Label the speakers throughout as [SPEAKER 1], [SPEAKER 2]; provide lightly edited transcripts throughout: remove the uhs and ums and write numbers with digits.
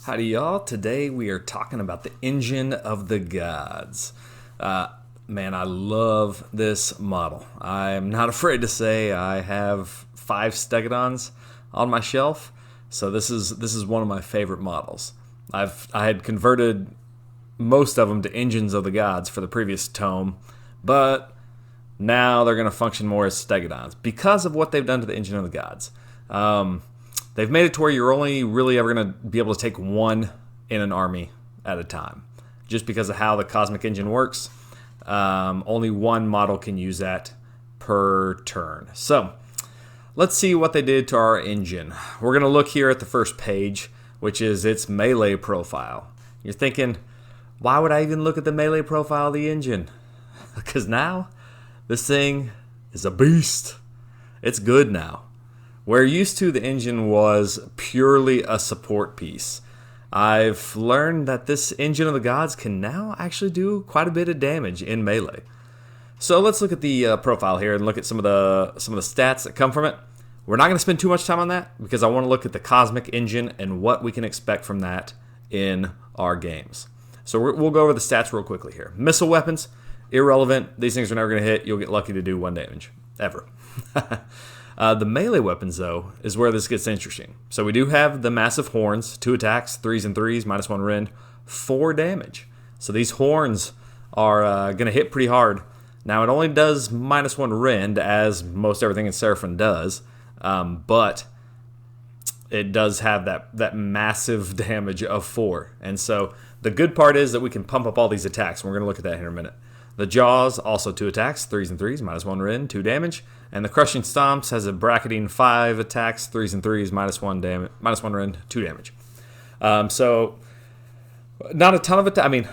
[SPEAKER 1] Howdy y'all, today we are talking about the Engine of the Gods. Man, I love this model. I'm not afraid to say I have 5 Stegodons on my shelf, so this is one of my favorite models. I had converted most of them to Engines of the Gods for the previous tome, but now they're going to function more as Stegodons because of what they've done to the Engine of the Gods. They've made it to where you're only really ever going to be able to take one in an army at a time. Just because of how the Cosmic Engine works, only one model can use that per turn. So, let's see what they did to our engine. We're going to look here at the first page, which is its melee profile. You're thinking, why would I even look at the melee profile of the engine? Because now, this thing is a beast. It's good now. Where used to the engine was purely a support piece, I've learned that this Engine of the Gods can now actually do quite a bit of damage in melee. So let's look at the profile here and look at some of the stats that come from it. We're not going to spend too much time on that because I want to look at the Cosmic Engine and what we can expect from that in our games. So we'll go over the stats real quickly here. Missile weapons, irrelevant. These things are never going to hit. You'll get lucky to do 1 damage. Ever. The melee weapons, though, is where this gets interesting. So we do have the massive horns, 2 attacks, 3s and 3s, -1 rend, 4 damage. So these horns are going to hit pretty hard. Now, it only does -1 rend, as most everything in Seraphon does, but it does have that massive damage of 4. And so the good part is that we can pump up all these attacks, and we're going to look at that here in a minute. The Jaws, also 2 attacks, 3s and 3s, -1 rend, 2 damage. And the Crushing Stomps has a bracketing 5 attacks, 3s and 3s, -1 rend, 2 damage. So, not a ton of attacks.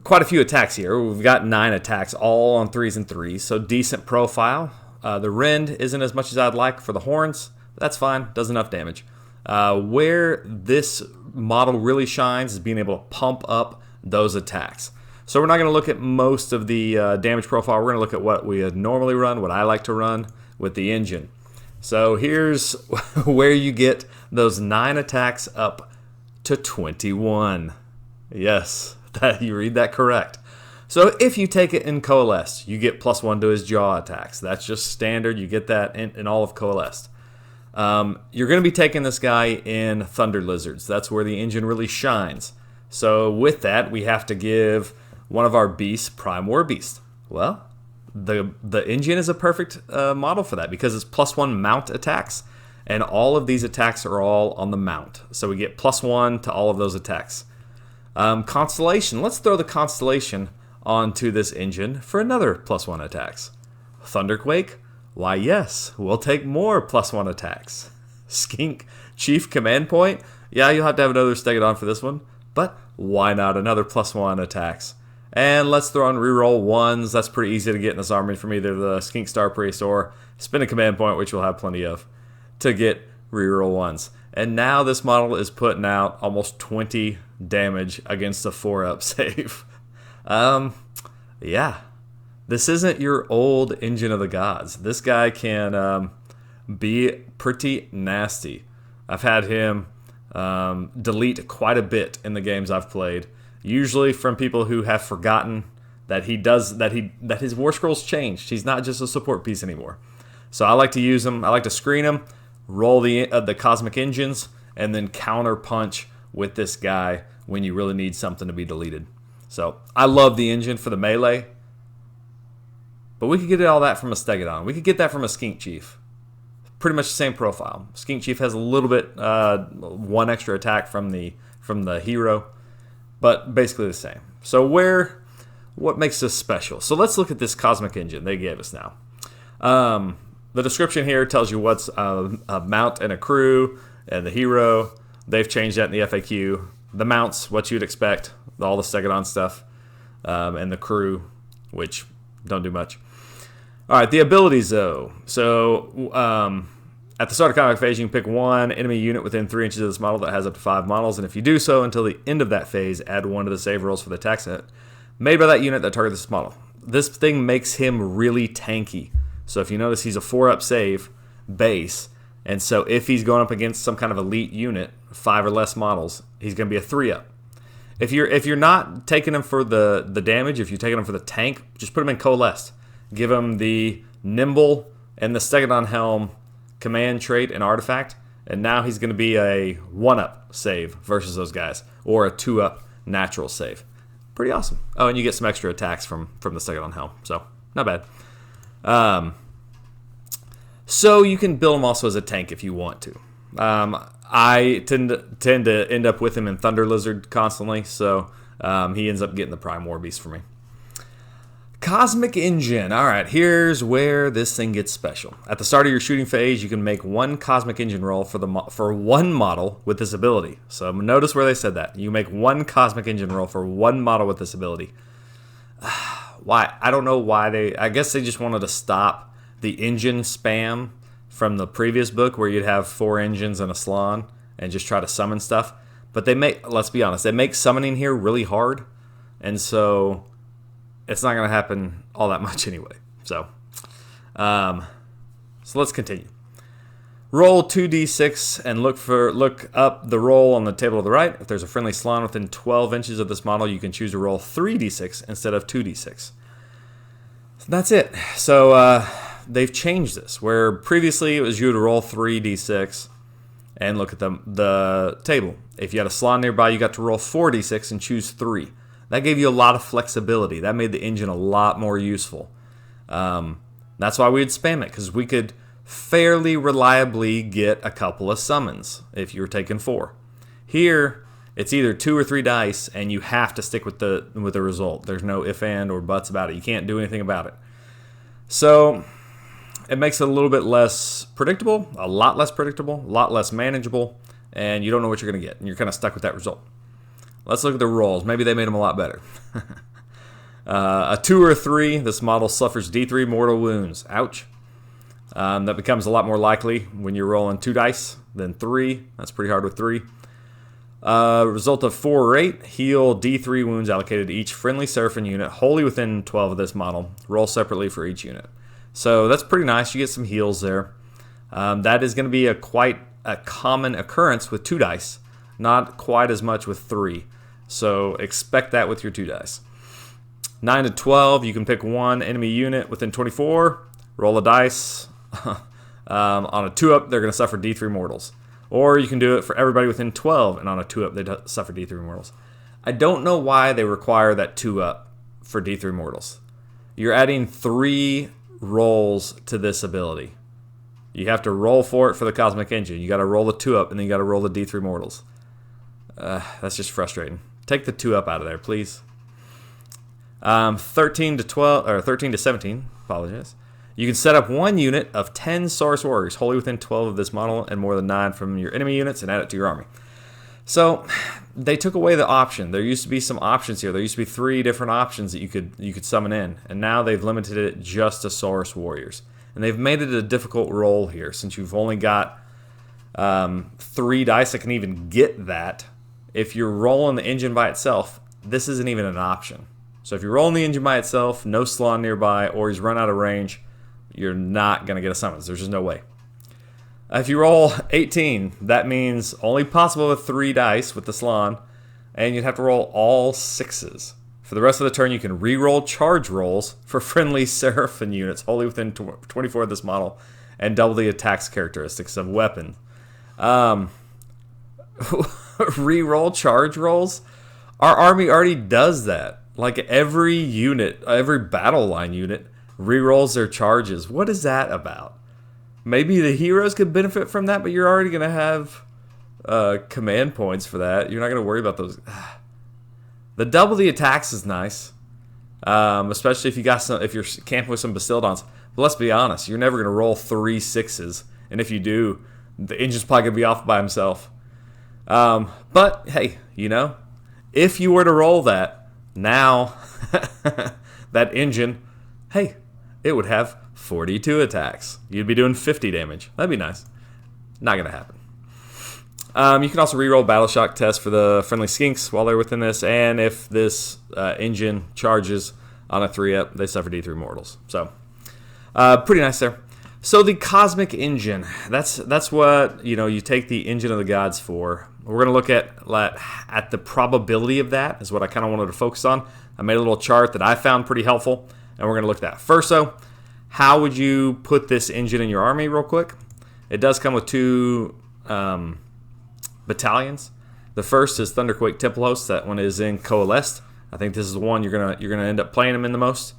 [SPEAKER 1] Quite a few attacks here. We've got 9 attacks, all on 3s and 3s, so decent profile. The rend isn't as much as I'd like for the horns. That's fine, does enough damage. Where this model really shines is being able to pump up those attacks. So we're not going to look at most of the damage profile. We're going to look at what we normally run, what I like to run with the engine. So here's where you get those 9 attacks up to 21. Yes, you read that correct. So if you take it in Coalesced, you get +1 to his jaw attacks. That's just standard. You get that in all of Coalesced. You're going to be taking this guy in Thunder Lizards. That's where the engine really shines. So with that, we have to give one of our beasts Prime War Beast. Well, the engine is a perfect model for that because it's +1 mount attacks, and all of these attacks are all on the mount. So we get +1 to all of those attacks. Constellation. Let's throw the Constellation onto this engine for another +1 attacks. Thunderquake. Why, yes, we'll take more +1 attacks. Skink Chief Command Point. Yeah, you'll have to have another Stegodon for this one, but why not another +1 attacks? And let's throw on reroll 1s. That's pretty easy to get in this army from either the Skink Star Priest or Spin a Command Point, which we'll have plenty of, to get reroll 1s. And now this model is putting out almost 20 damage against a 4-up save. Yeah. This isn't your old Engine of the Gods. This guy can be pretty nasty. I've had him delete quite a bit in the games I've played. Usually from people who have forgotten that that his War Scrolls changed. He's not just a support piece anymore. So I like to use him. I like to screen him, roll the Cosmic Engines, and then counter punch with this guy when you really need something to be deleted. So I love the engine for the melee, but we could get all that from a Stegodon. We could get that from a Skink Chief. Pretty much the same profile. Skink Chief has a little bit 1 extra attack from the hero, but basically the same. So what makes this special? So let's look at this Cosmic Engine they gave us now. The description here tells you what's a mount and a crew and the hero. They've changed that in the FAQ. The mounts, what you'd expect, all the Stegodon stuff, and the crew, which don't do much. All right, the abilities, though. So at the start of combat phase, you can pick 1 enemy unit within 3 inches of this model that has up to 5 models, and if you do so until the end of that phase, add 1 to the save rolls for the attack set made by that unit that targets this model. This thing makes him really tanky. So if you notice he's a 4-up save base, And so if he's going up against some kind of elite unit, 5 or less models, he's going to be a 3-up. If you're not taking him for the damage, if you're taking him for the tank, just put him in coalesced. Give him the nimble and the Stegadon helm command trait and artifact, and now he's going to be a 1-up save versus those guys, or a 2-up natural save. Pretty awesome. Oh, and you get some extra attacks from the Stegadon helm, so not bad. So you can build him also as a tank if you want to. I tend to end up with him in Thunder Lizard constantly, so he ends up getting the Prime War Beast for me. Cosmic Engine. All right, here's where this thing gets special. At the start of your shooting phase, you can make 1 Cosmic Engine roll for 1 model with this ability. So notice where they said that. You make 1 Cosmic Engine roll for 1 model with this ability. Why? I don't know why I guess they just wanted to stop the engine spam from the previous book where you'd have 4 engines and a Slan and just try to summon stuff. But let's be honest, they make summoning here really hard. And so it's not going to happen all that much anyway. So let's continue. Roll 2d6 and look up the roll on the table to the right. If there's a friendly Slan within 12 inches of this model, you can choose to roll 3d6 instead of 2d6. So that's it. So they've changed this, where previously it was you to roll 3d6 and look at the table. If you had a Slan nearby, you got to roll 4d6 and choose 3. That gave you a lot of flexibility. That made the engine a lot more useful. That's why we'd spam it, because we could fairly reliably get a couple of summons if you were taking 4. Here, it's either 2 or 3 dice, and you have to stick with the result. There's no if, and, or buts about it. You can't do anything about it. So it makes it a little bit less predictable, a lot less predictable, a lot less manageable, and you don't know what you're going to get, and you're kind of stuck with that result. Let's look at the rolls. Maybe they made them a lot better. A 2 or a 3, this model suffers D3 mortal wounds. Ouch. That becomes a lot more likely when you're rolling 2 dice than 3. That's pretty hard with 3. Result of 4 or 8, heal D3 wounds allocated to each friendly Seraphon unit wholly within 12 of this model. Roll separately for each unit. So that's pretty nice. You get some heals there. That is going to be quite a common occurrence with 2 dice. Not quite as much with 3. So expect that with your 2 dice. 9 to 12, you can pick 1 enemy unit within 24. Roll a dice. On a 2-up, they're going to suffer D3 mortals. Or you can do it for everybody within 12, and on a 2-up, they suffer D3 mortals. I don't know why they require that 2-up for D3 mortals. You're adding 3 rolls to this ability. You have to roll for it for the Cosmic Engine. You got to roll the 2-up, and then you got to roll the D3 mortals. That's just frustrating. Take the 2-up out of there, please. 13 to 17. Apologize. You can set up 1 unit of 10 Saurus Warriors wholly within 12 of this model and more than 9 from your enemy units and add it to your army. So they took away the option. There used to be some options here. There used to be 3 different options that you could summon in, and now they've limited it just to Saurus Warriors. And they've made it a difficult roll here since you've only got 3 dice that can even get that. If you're rolling the engine by itself, this isn't even an option. So if you're rolling the engine by itself, no Slan nearby, or he's run out of range, you're not going to get a summons. There's just no way. If you roll 18, that means only possible with 3 dice with the Slan, and you'd have to roll all 6s. For the rest of the turn, you can re-roll charge rolls for friendly Seraphon units wholly within 24 of this model, and double the attack's characteristics of weapons. Re-roll charge rolls? Our army already does that. Like every unit, every battle line unit re-rolls their charges. What is that about? Maybe the heroes could benefit from that, but you're already going to have command points for that. You're not going to worry about those. The double the attacks is nice, especially if you're camping with some Bastildons. But let's be honest, you're never going to roll 3 6s, and if you do, the engine's probably going to be off by himself. But hey, if you were to roll that now, that engine, hey, it would have 42 attacks. You'd be doing 50 damage. That'd be nice. Not going to happen. You can also reroll Battle Shock tests for the friendly skinks while they're within this, and if this engine charges on a 3-up, they suffer D3 mortals. So, pretty nice there. So the Cosmic Engine, that's what, you take the Engine of the Gods for. We're going to look at the probability of that is what I kind of wanted to focus on. I made a little chart that I found pretty helpful, and we're going to look at that. First, though, how would you put this engine in your army real quick? It does come with 2 battalions. The first is Thunderquake Temple Host. That one is in Coalesced. I think this is the one you're gonna end up playing them in the most.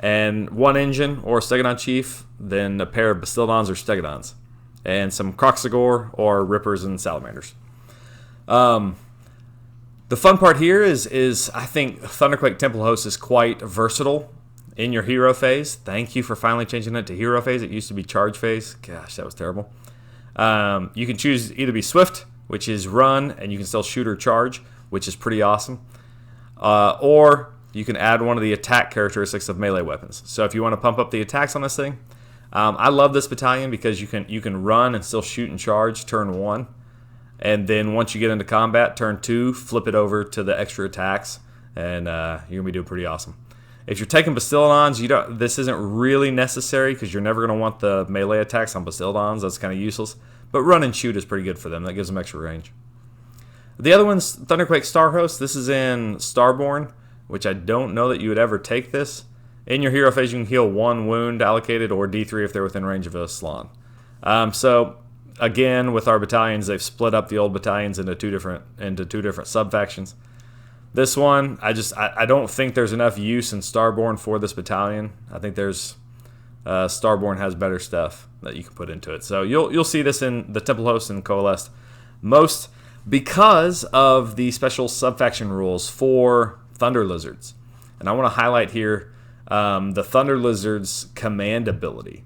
[SPEAKER 1] And 1 engine or Stegodon Chief, then a pair of Bastildons or Stegodons, and some Kroxigor or Rippers and Salamanders. The fun part here is I think Thunderquake Temple Host is quite versatile in your hero phase. Thank you for finally changing it to hero phase. It used to be charge phase. Gosh, that was terrible. You can choose either be Swift, which is run, and you can still shoot or charge, which is pretty awesome. Or you can add one of the attack characteristics of melee weapons. So if you want to pump up the attacks on this thing, I love this battalion because you can run and still shoot and charge turn 1. And then once you get into combat, turn 2, flip it over to the extra attacks, and you're going to be doing pretty awesome. If you're taking Bastildons, this isn't really necessary because you're never going to want the melee attacks on Bastildons. That's kind of useless. But run and shoot is pretty good for them. That gives them extra range. The other one's Thunderquake Star Host. This is in Starborn, which I don't know that you would ever take this. In your hero phase, you can heal 1 wound allocated or D3 if they're within range of a Slann. So again, with our battalions, they've split up the old battalions into two different sub-factions. This one, I don't think there's enough use in Starborn for this battalion. I think Starborn has better stuff that you can put into it. So you'll see this in the Temple Host and Coalesced most because of the special sub-faction rules for Thunder Lizards. And I want to highlight here the Thunder Lizard's command ability.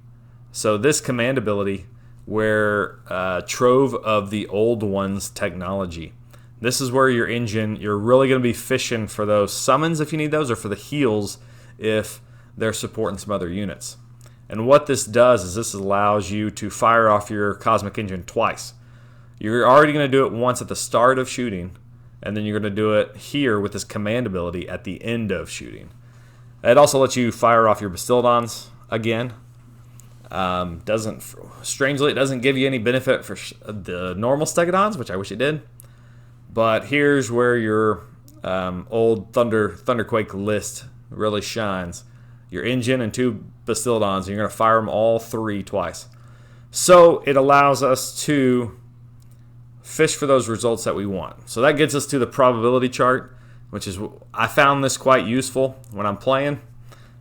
[SPEAKER 1] So this command ability, where Trove of the Old One's technology. This is where your engine, you're really going to be fishing for those summons if you need those, or for the heals if they're supporting some other units. And what this does is this allows you to fire off your Cosmic Engine twice. You're already going to do it once at the start of shooting, and then you're going to do it here with this command ability at the end of shooting. It also lets you fire off your Bastildons again. Strangely, it doesn't give you any benefit for the normal Stegodons, which I wish it did. But here's where your old Thunderquake list really shines. Your engine and 2 Bastildons, and you're going to fire them all 3 twice. So it allows us to fish for those results that we want. So that gets us to the probability chart, which is, I found this quite useful when I'm playing.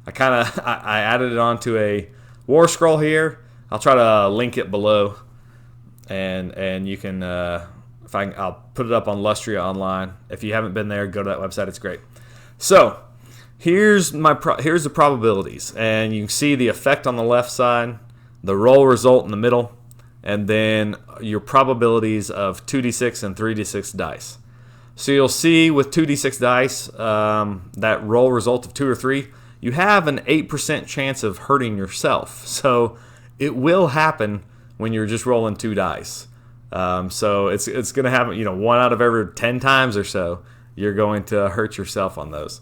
[SPEAKER 1] I added it onto a war scroll here. I'll try to link it below, and you can I'll put it up on Lustria Online. If you haven't been there, go to that website. It's great. So here's the probabilities, and you can see the effect on the left side, the roll result in the middle, and then your probabilities of 2d6 and 3d6 dice. So you'll see with 2d6 dice, that roll result of 2 or 3, you have an 8% chance of hurting yourself. So it will happen when you're just rolling 2 dice. So it's going to happen, 1 out of every 10 times or so, you're going to hurt yourself on those.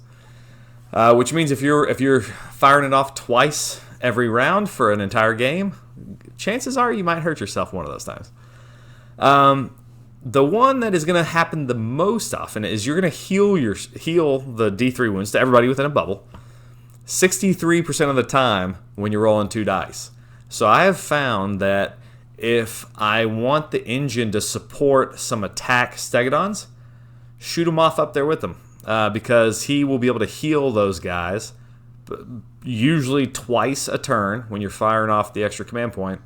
[SPEAKER 1] Which means if you're firing it off twice every round for an entire game, chances are you might hurt yourself one of those times. The one that is going to happen the most often is you're going to heal the D3 wounds to everybody within a bubble 63% of the time when you're rolling 2 dice. So I have found that if I want the engine to support some attack Stegodons, shoot them off up there with them, because he will be able to heal those guys usually twice a turn when you're firing off the extra command point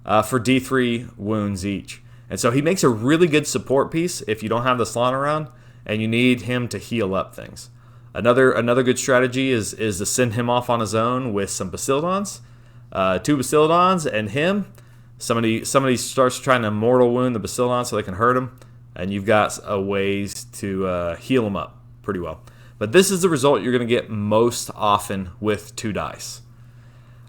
[SPEAKER 1] for D3 wounds each. And so he makes a really good support piece if you don't have the Slann around and you need him to heal up things. Another good strategy is to send him off on his own with some Bastildons, 2 Bastildons, and him. Somebody starts trying to mortal wound the Bastildon so they can hurt him, and you've got a ways to heal him up pretty well. But this is the result you're going to get most often with 2 dice.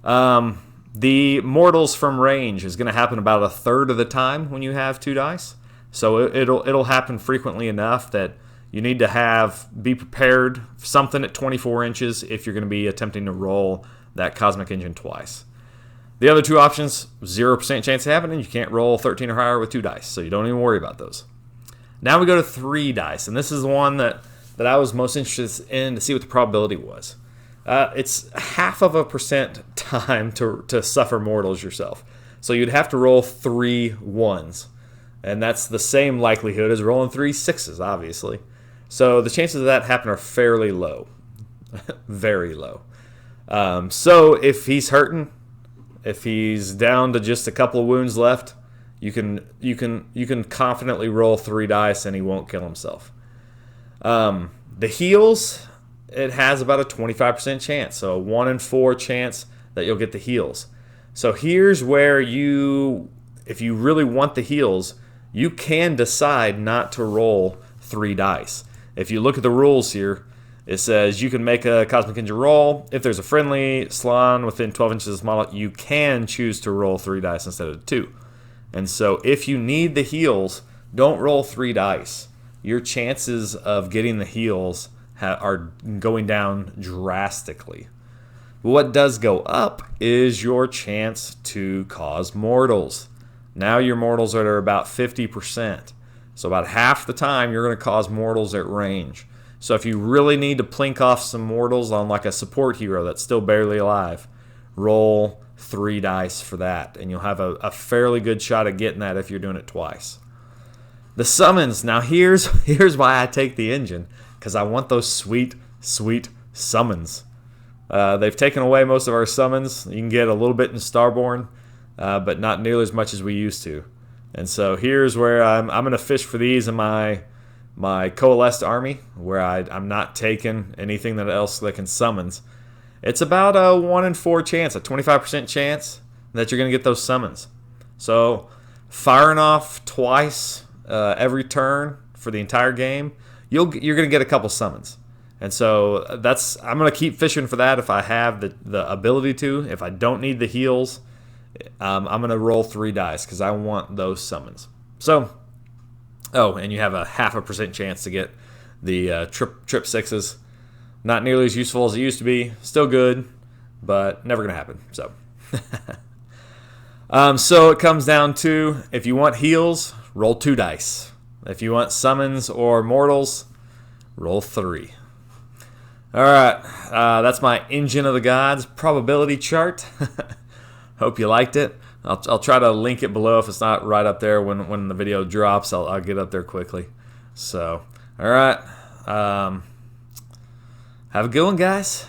[SPEAKER 1] The mortals from range is going to happen about a third of the time when you have 2 dice. So it'll happen frequently enough that you need to be prepared for something at 24 inches if you're going to be attempting to roll that Cosmic Engine twice. The other two options, 0% chance of happening. You can't roll 13 or higher with 2 dice, so you don't even worry about those. Now we go to 3 dice, and this is the one that I was most interested in to see what the probability was. It's 0.5% time to suffer mortals yourself. So you'd have to roll 3 1s, and that's the same likelihood as rolling 3 6s, obviously. So the chances of that happening are fairly low, very low. So if he's hurting, if he's down to just a couple of wounds left, you can confidently roll 3 dice and he won't kill himself. The heals, it has about a 25% chance, so a 1 in 4 chance that you'll get the heals. So here's where if you really want the heals, you can decide not to roll 3 dice. If you look at the rules here, it says you can make a Cosmic Engine roll. If there's a friendly Salon within 12 inches of this model, you can choose to roll 3 dice instead of 2. And so if you need the heals, don't roll 3 dice. Your chances of getting the heals are going down drastically. What does go up is your chance to cause mortals. Now your mortals are at about 50%. So about half the time you're going to cause mortals at range. So if you really need to plink off some mortals on like a support hero that's still barely alive, roll 3 dice for that, and you'll have a fairly good shot at getting that if you're doing it twice. The summons. Now here's why I take the engine, because I want those sweet, sweet summons. They've taken away most of our summons. You can get a little bit in Starborn, but not nearly as much as we used to. And so here's where I'm going to fish for these in my coalesced army, where I'm not taking anything else that can summons. It's about a 1 in 4 chance, a 25% chance that you're going to get those summons. So firing off twice every turn for the entire game, you're going to get a couple summons. And so I'm going to keep fishing for that if I have the ability to. If I don't need the heals, I'm going to roll 3 dice because I want those summons. So, and you have a 0.5% chance to get the trip 6s. Not nearly as useful as it used to be. Still good, but never going to happen. So, so it comes down to, if you want heals, roll 2 dice. If you want summons or mortals, roll 3. All right, that's my Engine of the Gods probability chart. Hope you liked it. I'll try to link it below if it's not right up there when the video drops. I'll get up there quickly. So, all right. Have a good one, guys.